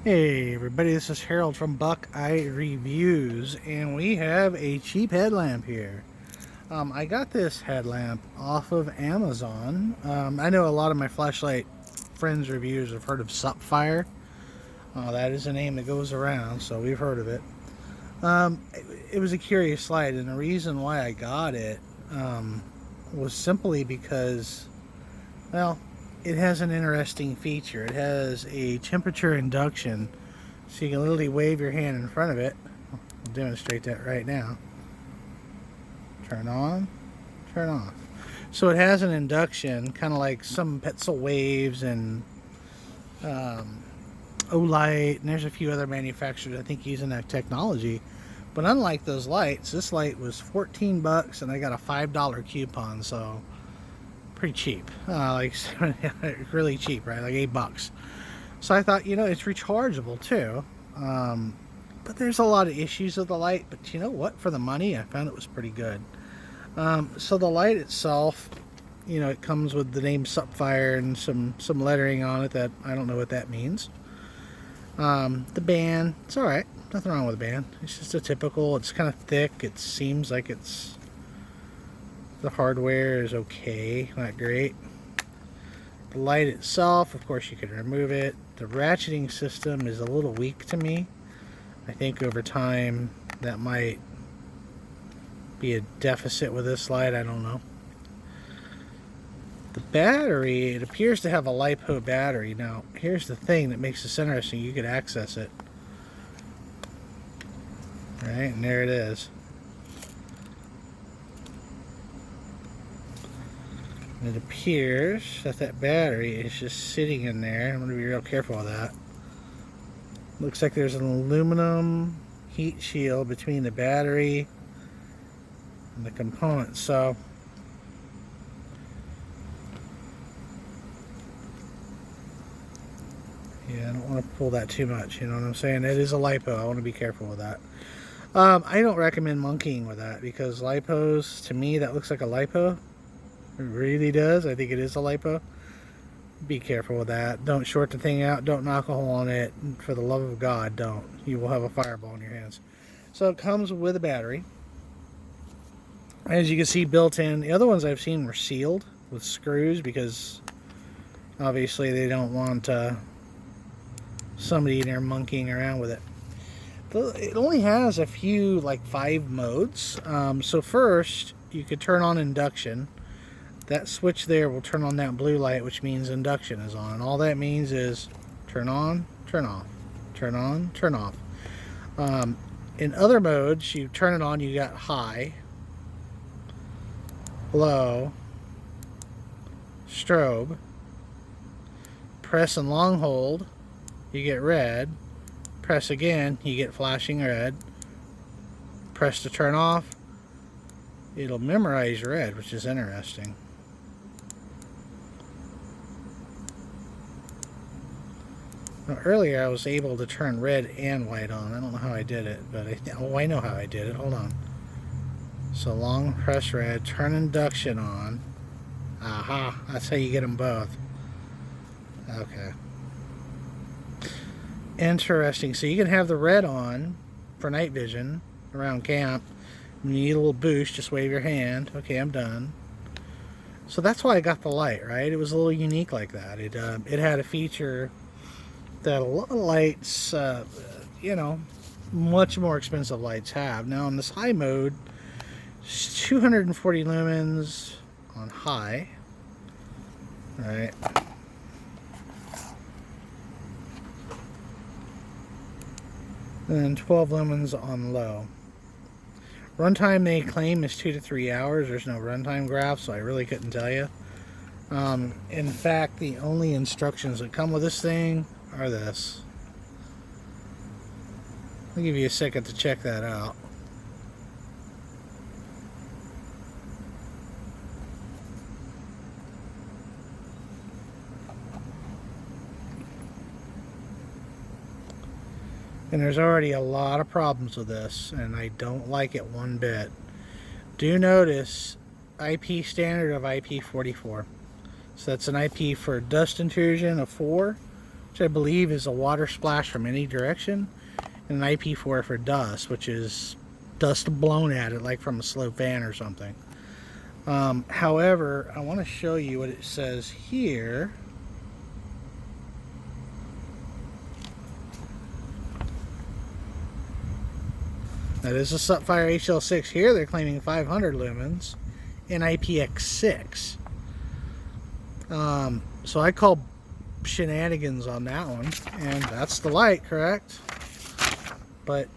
Hey everybody, this is Harold from Buckeye Reviews, and we have a cheap headlamp here. I got this headlamp off of Amazon. I know a lot of my flashlight friends reviewers have heard of SupFire. That is a name that goes around, so we've heard of it. It was a curious light, and the reason why I got it was simply because, well, it has an interesting feature. It has a temperature induction, so you can literally wave your hand in front of it. I'll demonstrate that right now. Turn on, turn off. So it has an induction, kind of like some Petzl waves and Olight, and there's a few other manufacturers I think using that technology. But unlike those lights, this light was 14 bucks and I got a $5 coupon, so pretty cheap. Like really cheap, right? Like $8. So I thought, it's rechargeable too. But there's a lot of issues with the light, but you know what? For the money, I found it was pretty good. So the light itself, it comes with the name SupFire and some lettering on it that I don't know what that means. The band, it's alright. Nothing wrong with the band. It's just a typical, it's kind of thick. It seems like the hardware is okay, not great. The light itself, of course you can remove it. The ratcheting system is a little weak to me. I think over time that might be a deficit with this light, I don't know. The battery, it appears to have a LiPo battery. Now, here's the thing that makes this interesting. You could access it. Right, and there it is. It appears that battery is just sitting in there. I'm going to be real careful with that. Looks like there's an aluminum heat shield between the battery and the components. So yeah, I don't want to pull that too much. You know what I'm saying? It is a LiPo. I want to be careful with that. I don't recommend monkeying with that because LiPos, to me, that looks like a LiPo. It really does. I think it is a LiPo. Be careful with that. Don't short the thing out. Don't knock a hole on it. For the love of God, don't. You will have a fireball in your hands. So it comes with a battery. As you can see, built in. The other ones I've seen were sealed with screws because obviously they don't want somebody in there monkeying around with it. It only has a few, like 5 modes. So first, you could turn on induction. That switch there will turn on that blue light, which means induction is on. And all that means is turn on, turn off, turn on, turn off. In other modes, you turn it on, you got high, low, strobe, press and long hold, you get red, press again, you get flashing red, press to turn off, it'll memorize red, which is interesting. Now, earlier I was able to turn red and white on. I don't know how I did it, but I know how I did it. Hold on. So long press red, turn induction on. Aha, that's how you get them both. Okay. Interesting. So you can have the red on for night vision around camp. When you need a little boost, just wave your hand. Okay, I'm done. So that's why I got the light, right? It was a little unique like that. It had a feature that a lot of lights, much more expensive lights have. Now in this high mode, it's 240 lumens on high, right? And then 12 lumens on low. Runtime they claim is 2 to 3 hours. There's no runtime graph, so I really couldn't tell you. In fact, the only instructions that come with this thing are this. I'll give you a second to check that out. And there's already a lot of problems with this, and I don't like it one bit. Do notice IP standard of IP44. So that's an IP for dust intrusion of 4, which I believe is a water splash from any direction, and an IP4 for dust, which is dust blown at it like from a slow fan or something. However, I want to show you what it says here. That is a SupFire HL06. Here they're claiming 500 lumens in IPX6. So I call shenanigans on that one, and that's the light, correct? But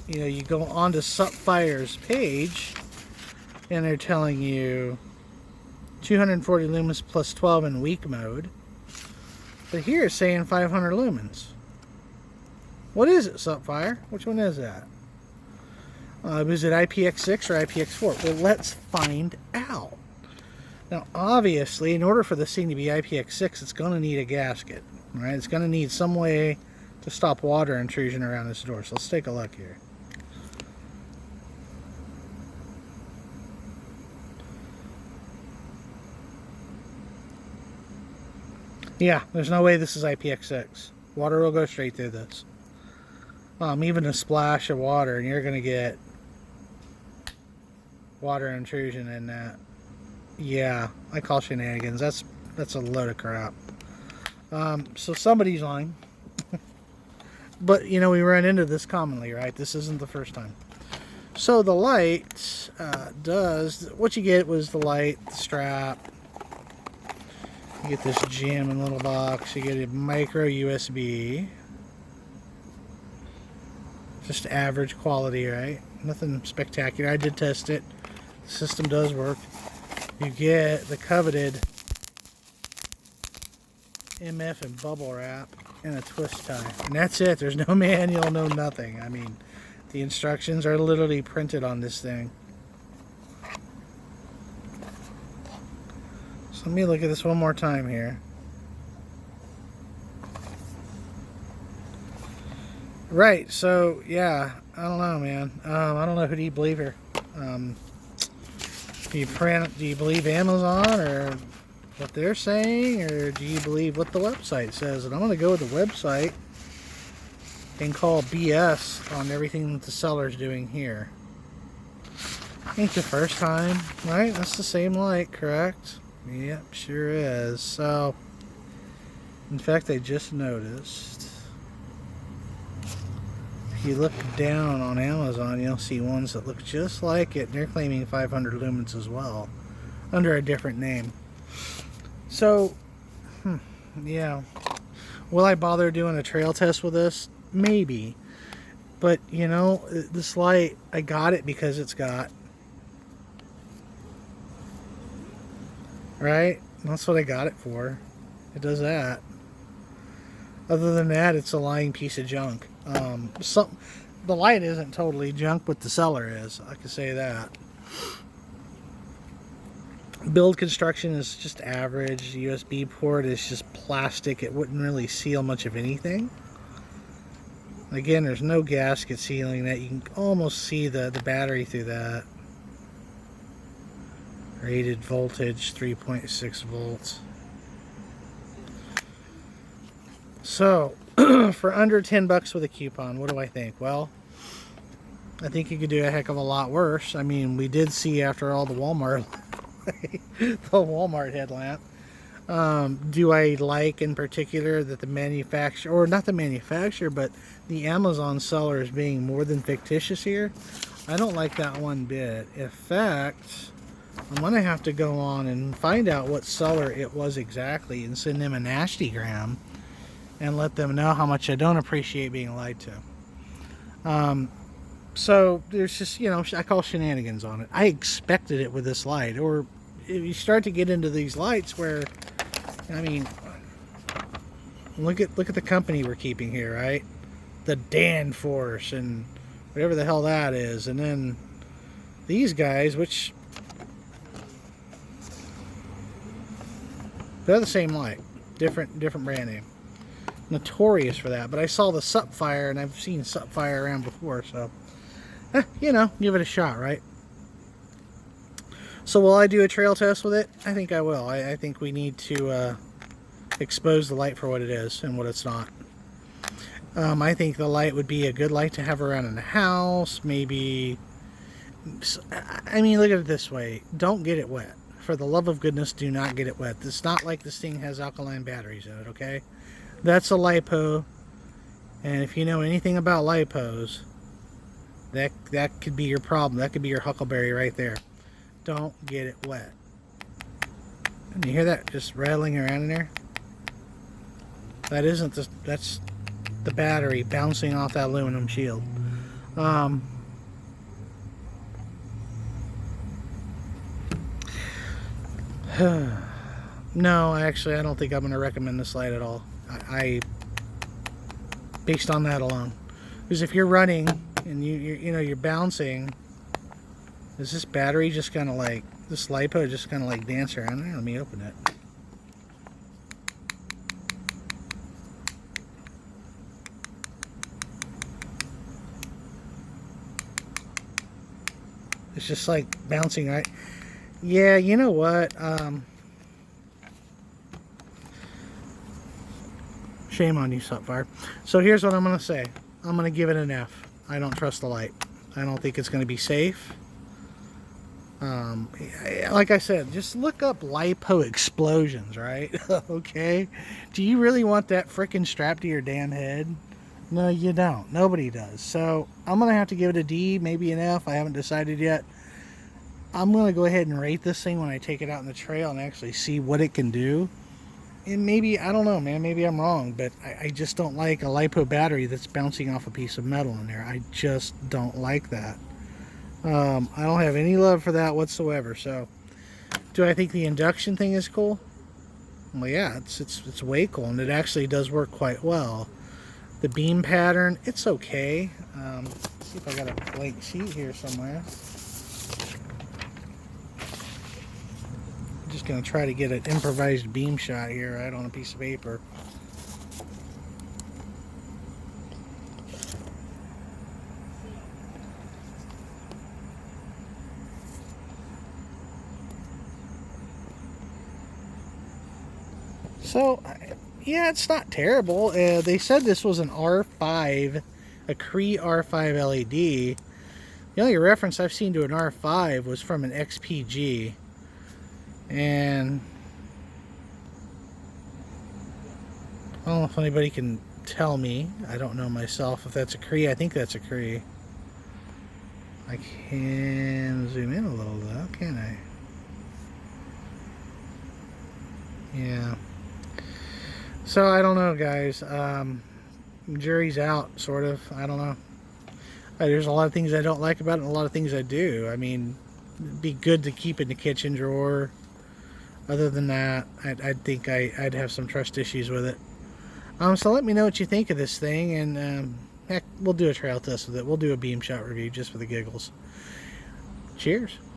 you know, you go onto SupFire's page and they're telling you 240 lumens plus 12 in weak mode, but here it's saying 500 lumens. What is it, SupFire? Which one is that? Is it IPX6 or IPX4? Well, let's find out. Now, obviously, in order for this thing to be IPX6, it's going to need a gasket, right? It's going to need some way to stop water intrusion around this door. So let's take a look here. Yeah, there's no way this is IPX6. Water will go straight through this. Even a splash of water, and you're going to get water intrusion in that. Yeah, I call shenanigans. That's a load of crap. So somebody's lying. But, you know, we run into this commonly, right? This isn't the first time. So the light does... What you get was the light, the strap. You get this jamming little box. You get a micro USB. Just average quality, right? Nothing spectacular. I did test it. The system does work. You get the coveted MF and bubble wrap and a twist tie. And that's it. There's no manual, no nothing. I mean, the instructions are literally printed on this thing. So let me look at this one more time here. Right, so yeah, I don't know, man. I don't know, who do you believe here? Do you believe Amazon or what they're saying, or do you believe what the website says? And I'm going to go with the website and call BS on everything that the seller's doing here. Ain't the first time, right? That's the same light, correct? Yep, sure is. So, in fact, I just noticed. If you look down on Amazon, you'll see ones that look just like it. They're claiming 500 lumens as well, under a different name. So, yeah. Will I bother doing a trail test with this? Maybe. But, you know, this light, I got it because it's got. Right? That's what I got it for. It does that. Other than that, it's a lying piece of junk. The light isn't totally junk, but the seller is. I can say that. Build construction is just average. The USB port is just plastic. It wouldn't really seal much of anything. Again, there's no gasket sealing that. You can almost see the battery through that. Rated voltage 3.6 volts. So, for under 10 bucks with a coupon, what do I think? Well, I think you could do a heck of a lot worse. I mean, we did see after all the Walmart the Walmart headlamp. Do I like in particular that the manufacturer, or not the manufacturer, but the Amazon seller is being more than fictitious here? I don't like that one bit. In fact, I'm going to have to go on and find out what seller it was exactly and send them a nastygram and let them know how much I don't appreciate being lied to. So there's just, you know, I call shenanigans on it. I expected it with this light. Or if you start to get into these lights where, I mean, look at the company we're keeping here, right? The Danforth and whatever the hell that is. And then these guys, which they're the same light, different brand name. Notorious for that, but I saw the SupFire, and I've seen SupFire around before, so you know, give it a shot, right? So will I do a trail test with it? I think I will. I think we need to expose the light for what it is and what it's not. I think the light would be a good light to have around in the house. Maybe, I mean, look at it this way. Don't get it wet. For the love of goodness, do not get it wet. It's not like this thing has alkaline batteries in it, okay? That's a LiPo. And if you know anything about LiPos, that could be your problem. That could be your huckleberry right there. Don't get it wet. And you hear that just rattling around in there? That isn't the, that's the battery bouncing off that aluminum shield. No, actually, I don't think I'm going to recommend this light at all. Based on that alone, because if you're running and you're bouncing, is this battery just kind of like, this LiPo just kind of like dance around there? Let me open it. It's just like bouncing, right? Yeah, you know what? Shame on you, SupFire. So here's what I'm going to say. I'm going to give it an F. I don't trust the light. I don't think it's going to be safe. Like I said, just look up LiPo explosions, right? Okay? Do you really want that frickin' strapped to your damn head? No, you don't. Nobody does. So I'm going to have to give it a D, maybe an F. I haven't decided yet. I'm going to go ahead and rate this thing when I take it out in the trail and actually see what it can do. And maybe, I don't know, man, maybe I'm wrong, but I just don't like a LiPo battery that's bouncing off a piece of metal in there. I just don't like that. I don't have any love for that whatsoever. So, do I think the induction thing is cool? Well, yeah, it's way cool, and it actually does work quite well. The beam pattern, it's okay. Let's see if I got a blank sheet here somewhere. I'm just going to try to get an improvised beam shot here right on a piece of paper. So, yeah, it's not terrible. They said this was an R5, a Cree R5 LED. The only reference I've seen to an R5 was from an XPG. And I don't know if anybody can tell me. I don't know myself if that's a Cree. I think that's a Cree. I can zoom in a little though, can't I? Yeah. So I don't know, guys. Jury's out, sort of. I don't know. There's a lot of things I don't like about it and a lot of things I do. I mean, it'd be good to keep in the kitchen drawer. Other than that, I think I'd have some trust issues with it. So let me know what you think of this thing, and heck, we'll do a trail test with it. We'll do a beam shot review just for the giggles. Cheers.